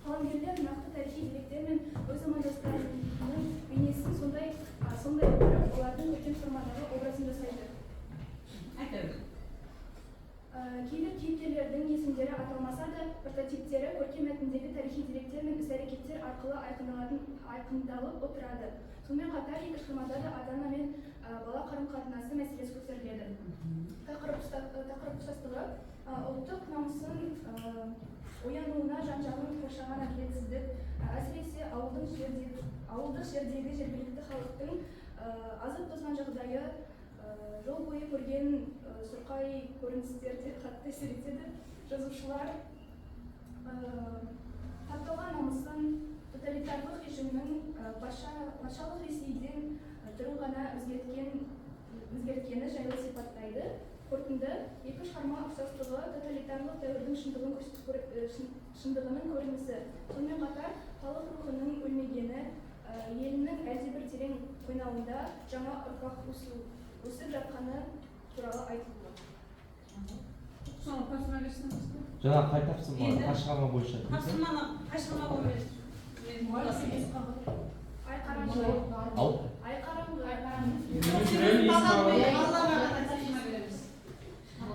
қаламгерлер нақты тарихи деректер мен өз замандастарының бейнесін сондай отырып олардың көркем формадағы образын жасайды. Кейбір кейіпкерлердің есімдері аталмаса да, прототиптері көркем мәтіндегі тарихи деректер мен іс-әрекеттер арқылы айқындалып отырады. Сонымен қатар екі шығармада да ата-ана мен бала қарым-қатынасы мәселесі көтеріледі. Тақырып ұштастығы ұлттық намысын оянуына жан-жағын қоршаған әділетсіздік, әсіресе ауылдық жердегі жергілікті халықтың азып-тозған жағдайы, жол бойы көрген сұрқай көріністерде қатты әсер етеді. Жазушылар тапталған намысын тоталитарлық режимнің патшалық Ресейден түрін ғана өзгерткені жайлы сипаттайды. Қорытынды, екі шығарма ұқсастығы тоталитарлық дәуірдің шындығының көрінісі. Сонымен қатар, халық рухының өлмегені, елінің әлдебір терең қойнауында жаңа ұрпақ өсіп жатқаны туралы айтылды. Жаңа қай тапсырма қай шығарма бойынша? Тапсырманы қай шығарма бойынша?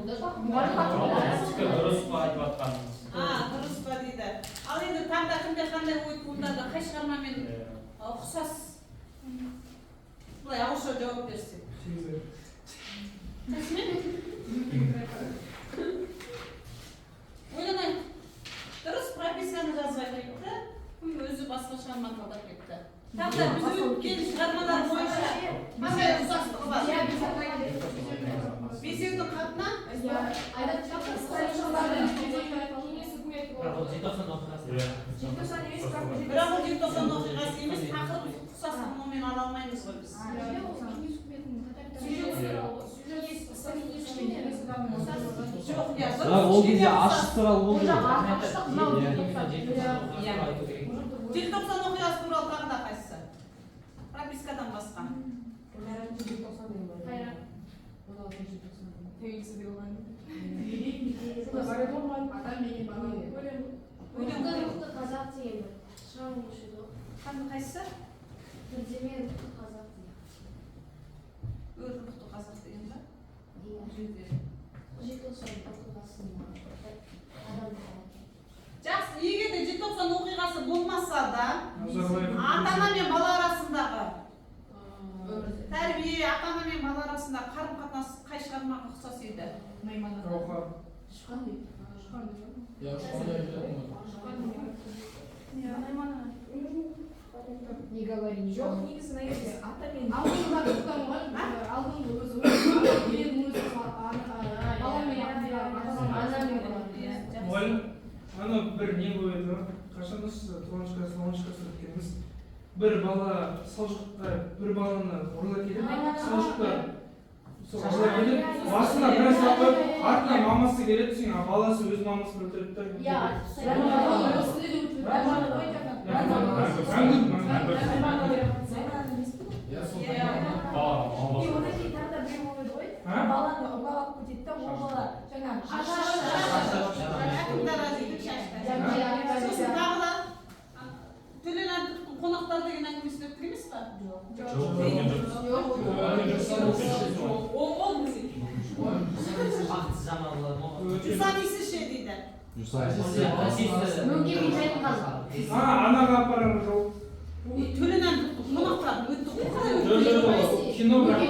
Дұрыс па айтып жатқан? Дұрыс па дейді. Ал енді таңда кімде қандай ой туындады, қай шығармамен ұқсас? Бұлай ауызша жауап берсек. Ойланайық. Дұрыс прописканы жазбай кетті, өзі басқа шығарма талдап кетті. Таңда біз өткен шығармалар бойынша қандай ұқсастығы бар? Бесеудің қатына? Бірақ ол желтоқсан оқиғасы емес, тақырып ұқсастығын онымен ала алмаймыз ғой біз. Ол кезде ашық туралы болды. Желтоқсан оқиғасы туралы тағы да қайсысы? Пропискадан басқа. Қайсысы? Өррухты қазақ деген ба? Жақсы, егер де желтоқсан оқиғасы болмаса да, ата-ана мен бала арасындағы тәрбие, ата-ана мен бала арасындағы қарым-қатынас қай шығармаға ұқсас еді? Не говори, жоқ, негізі ата-мен ана бір не қойды, қашанда туғаншқа өткеніміз, бір бала салшыққа бір баланы ұрлап келеді, салшыққа басына бір салып, артына мамасы келеді, баласы өз мамасын өлтірді. баланы ұрлап алып кетеді да, ол бала жаңағы сосын тағы да Төлен Әбдіктің қонақтар деген әңгімесін өттік емес па? Жүсанисі ше дейді. Анаға апарар жол. Төлен Әбдіктің қонақтарын өттік. Кино бірақ